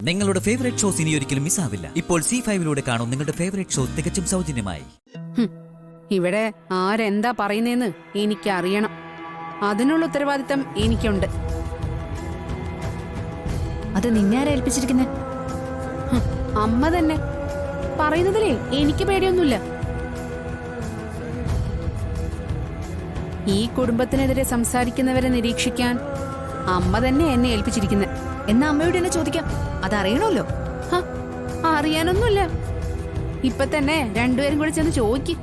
നിങ്ങളുടെ favourite shows ഇനി ഒരിക്കലും മിസ്സാവില്ല. ഇപ്പോൾ C5 കാണും നിങ്ങളുടെ ഫേവറേറ്റ് ഷോ തികച്ചും സൗജന്യമായി. ഇവിടെ ആരെന്താ പറയുന്നേന്ന് എനിക്കറിയണം. അതിനുള്ള ഉത്തരവാദിത്തം എനിക്കുണ്ട്. അത് നിന്നെ ഏൽപ്പിച്ചിരിക്കുന്നെ? അമ്മ തന്നെ. പറയുന്നതിലേ എനിക്ക് പേടിയൊന്നുമില്ല. ഈ കുടുംബത്തിനെതിരെ സംസാരിക്കുന്നവരെ നിരീക്ഷിക്കാൻ അമ്മ തന്നെ എന്നെ ഏൽപ്പിച്ചിരിക്കുന്നെ. എന്നാ അമ്മയോട് എന്നെ ചോദിക്കാം, അതറിയണമല്ലോ. അറിയാനൊന്നുമില്ല. ഇപ്പൊ തന്നെ രണ്ടുപേരും കൂടി ചെന്ന് ചോദിക്കും.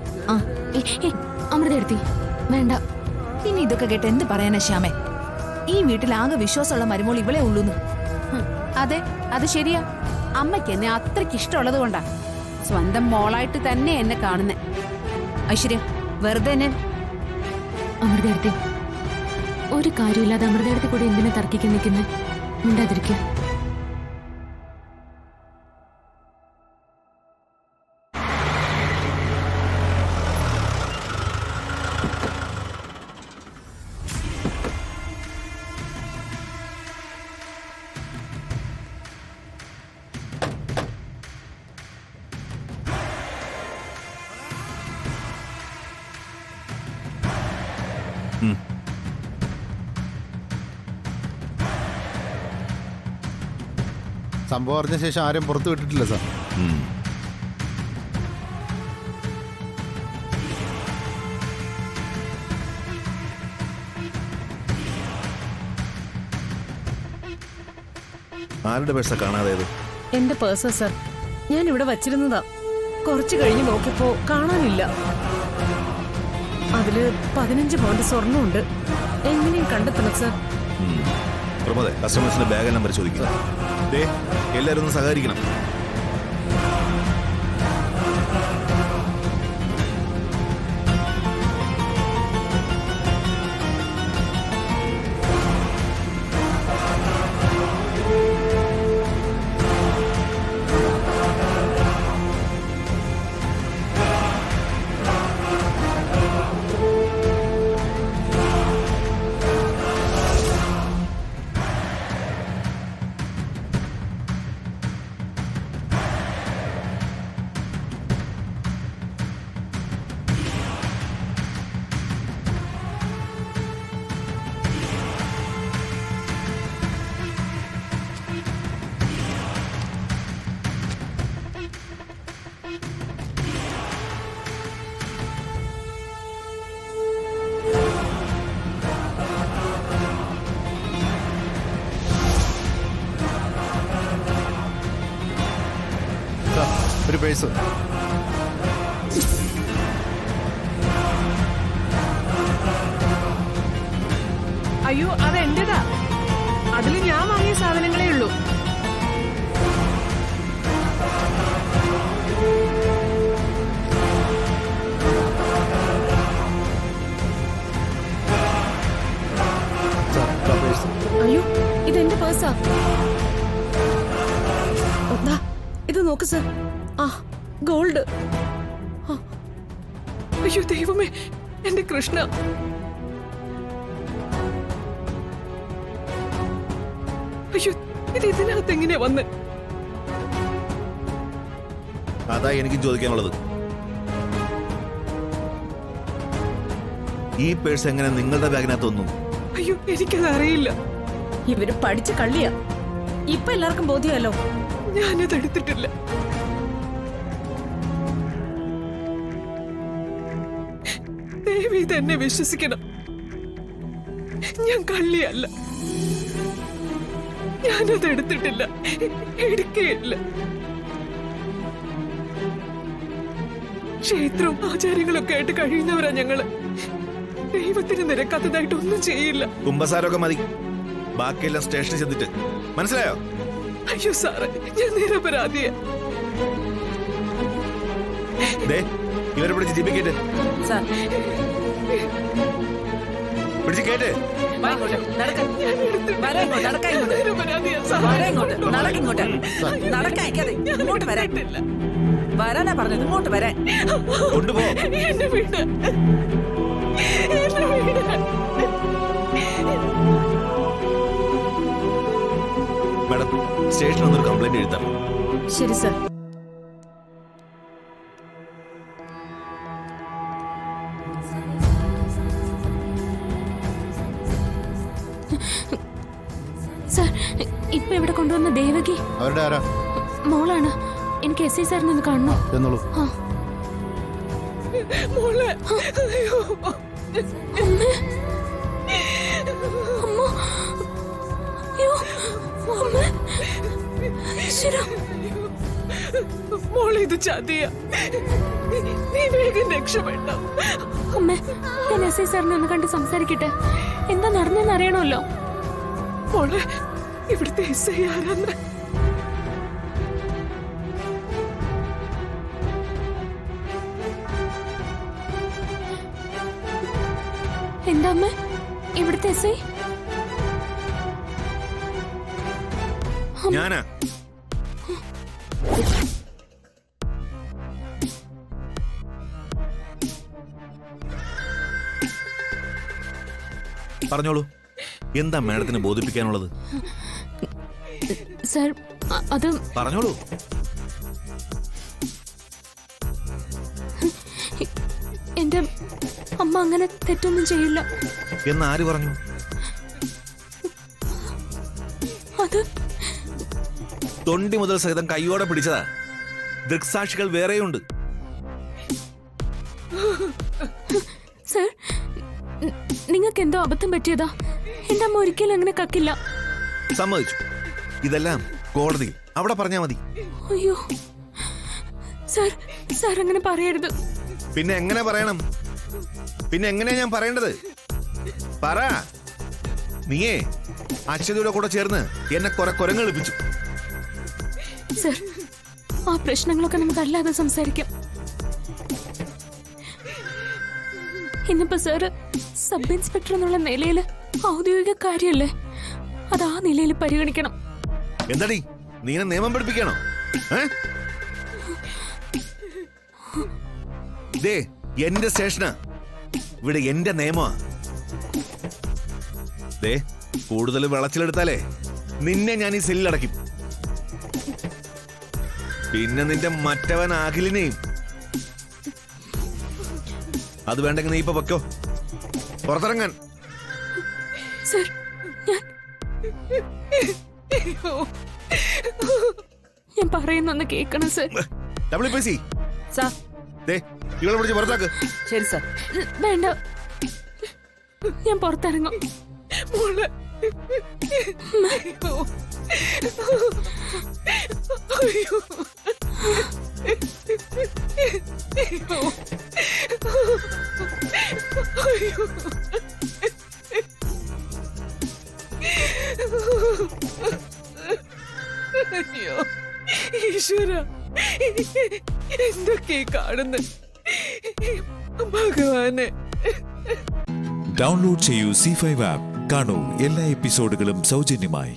അമൃതെടുത്തി വേണ്ട. ഇനി ഇതൊക്കെ കേട്ട് എന്ത് പറയാനാ ശ്യാമേ? ഈ വീട്ടിൽ ആകെ വിശ്വാസമുള്ള മരുമോൾ ഇവളെ ഉള്ളൂന്ന്. അതെ, അത് ശരിയാ. അമ്മയ്ക്ക് എന്നെ അത്രയ്ക്ക് ഇഷ്ടമുള്ളത് കൊണ്ടാ സ്വന്തം മോളായിട്ട് തന്നെ എന്നെ കാണുന്നേ. ഐശ്വര്യ, വെറുതെ എന്നെ. അമൃതയെടുത്തി, ഒരു കാര്യമില്ലാതെ അമൃതയെടുത്തി കൂടെ എന്തിനാ തർക്കിക്കാൻ നിൽക്കുന്നേ? മിണ്ടാതിരിക്കുക. സംഭവം അറിഞ്ഞ ശേഷം ആരും പുറത്തു വിട്ടിട്ടില്ല സാർ. ആരുടെ പേഴ്സാ കാണാതായത്? എന്റെ പേഴ്സാ സർ. ഞാൻ ഇവിടെ വച്ചിരുന്നതാ. കുറച്ചു കഴിഞ്ഞ് നോക്കിയപ്പോ കാണാനില്ല. അതില് 15 പൗണ്ട് സ്വർണ്ണമുണ്ട്. എങ്ങനെയും കണ്ടെത്തണം സർ. പ്രമോദേ, കസ്റ്റമേഴ്സിന്റെ ബാഗ് നമ്പർ ചോദിക്കുക. എല്ലാവരും ഒന്ന് സഹകരിക്കണം. ഒരു പേഴ്സ്. അയ്യോ, അത് എന്റേതാ. അതിൽ ഞാൻ വാങ്ങിയ സാധനങ്ങളേ ഉള്ളൂ. അയ്യോ, ഇതെന്റെ പേഴ്സാ. ഇത് നോക്ക് സർ. ഗോൾഡ്. അയ്യോ ദൈവമേ, എന്റെ കൃഷ്ണ. അയ്യോ, ഇത് ഇതിനകത്ത് എങ്ങനെയാ വന്ന്? അതാ എനിക്കും ചോദിക്കാനുള്ളത്. ഈ പേഴ്സ് എങ്ങനെ നിങ്ങളുടെ ബാഗിനകത്ത് വന്നു? അയ്യോ, എനിക്കത് അറിയില്ല. ഇവര് പഠിച്ച കള്ളിയാ. ഇപ്പൊ എല്ലാവർക്കും ബോധ്യമല്ലോ. ഞാനത് എടുത്തിട്ടില്ല. ദേവി തന്നെ വിശ്വസിക്കണം. ഞാൻ കള്ളിയല്ല. ഞാനത് എടുത്തിട്ടില്ല, എടുക്കുകയില്ല. ക്ഷേത്രവും ആചാര്യങ്ങളൊക്കെ ആയിട്ട് കഴിയുന്നവരാ ഞങ്ങള്. ദൈവത്തിന് നിരക്കാത്തതായിട്ട് ഒന്നും ചെയ്യില്ല. കുമ്പസാരമൊക്കെ മതി. ബാക്കിയെല്ലാം സ്റ്റേഷനിൽ ചെന്നിട്ട്. മനസ്സിലായോ? അയ്യോ സാറേ, ഞാൻ നിരപരാധിയാ. ഇവരെ പിടിച്ച് ജീപ്പിൽ കേട്ട്. പിടിച്ച് കേട്ട്. വരാനാ പറഞ്ഞത്, ഇങ്ങോട്ട് വരാൻ. കൊണ്ടുപോ. എന്റെ വീട്, എന്റെ വീട്. മാഡം, സ്റ്റേഷനിൽ വന്നൊരു കംപ്ലൈന്റ് എഴുതണം. ശരി സർ. സർ, ഇപ്പൊ ഇവിടെ കൊണ്ടുവന്ന ദേവകി അവരുടെ ആരാ? മോളാണ്. എനിക്ക് എസ് ഐ സാറിനെ ഒന്ന് കാണണം. എന്നോളൂ. മോളെ, അയ്യോ. അമ്മേ. അമ്മ. അയ്യോ, അമ്മേ. ഈശ്വരാ. മോളെ, ഇത് ചതിയാ. നീ വേഗം രക്ഷപ്പെട്ടോ. അമ്മേ, ഞാൻ എസ് ഐ സാറിനെ ഒന്ന് കണ്ട് സംസാരിക്കട്ടെ. എന്താ നടന്നെന്ന് അറിയണമല്ലോ. മോളെ, ഇവിടുത്തെ എസ് ഐ ആരാന്ന്? എന്താ അമ്മേ, ഇവിടുത്തെ എസ് ഐ? ഞാനാ. പറഞ്ഞോളൂ, എന്താ മാഡത്തിനെ ബോധിപ്പിക്കാനുള്ളത്? സർ, അത് പറഞ്ഞോളൂ. എന്റെ അമ്മ അങ്ങനെ തെറ്റൊന്നും ചെയ്യില്ല എന്ന് ആര് പറഞ്ഞു? അത് തൊണ്ടി മുതൽ സഹിതം കൈയോടെ പിടിച്ചതാ. ദൃക്സാക്ഷികൾ വേറെയുണ്ട്. സർ, നിങ്ങൾക്ക് എന്തോ അബദ്ധം പറ്റിയതാ. എന്റെ അമ്മ ഒരിക്കലും അങ്ങനെ കക്കില്ല. സമ്മതിച്ചു. ഇതെല്ലാം കോടതിയിൽ അവിടെ പറഞ്ഞാ മതി. അയ്യോ സർ, സർ അങ്ങനെ പറയരുത്. പിന്നെ എങ്ങനെ പറയണം? പിന്നെ എങ്ങനെയാ ഞാൻ പറയേണ്ടത്? പറ. നീയേ അച്ഛതയുടെ കൂടെ ചേർന്ന് എന്നെ കുറെ കുരങ്ങളിപ്പിച്ചു. സർ, ആ പ്രശ്നങ്ങളൊക്കെ നമുക്ക് അല്ലാതെ സംസാരിക്കാം. ഇന്നിപ്പോ സാറ് സബ് ഇൻസ്പെക്ടർ എന്നുള്ള നിലയിൽ ഔദ്യോഗിക കാര്യല്ലേ, അത് ആ നിലയിൽ പരിഗണിക്കണം. എന്താടി നീ എന്നെ നിയമം പഠിപ്പിക്കണോ? ഇതേ എന്റെ സ്റ്റേഷനാ, ഇവിടെ എന്റെ നിയമമാ. ദേ, കൂടുതൽ വിളച്ചിലെടുത്താലേ നിന്നെ ഞാൻ ഈ സെല്ലിലടയ്ക്കും. പിന്നെ നിന്റെ മറ്റവൻ അഖിലിനെയും. അത് വേണ്ടെങ്കിൽ നീ ഇപ്പൊ വെക്കോ, പുറത്തിറങ്ങാൻ. സർ, ഞാൻ പറയുന്നൊന്ന് കേൾക്കണം സർ. WPC, sir. ദേ ഇവളെ പിടിച്ച് പുറത്താക്ക്. ശരി സാർ. വേണ്ട, ഞാൻ പുറത്തിറങ്ങും. മോളെ, അയ്യോ. അയ്യോ. അയ്യോ, ഈശ്വര, എന്തൊക്കെ കാണുന്നു ഭഗവാനെ. ഡൗൺലോഡ് ചെയ്യൂ C5 ആപ്പ്. കാണൂ എല്ലാ എപ്പിസോഡുകളും സൗജന്യമായി.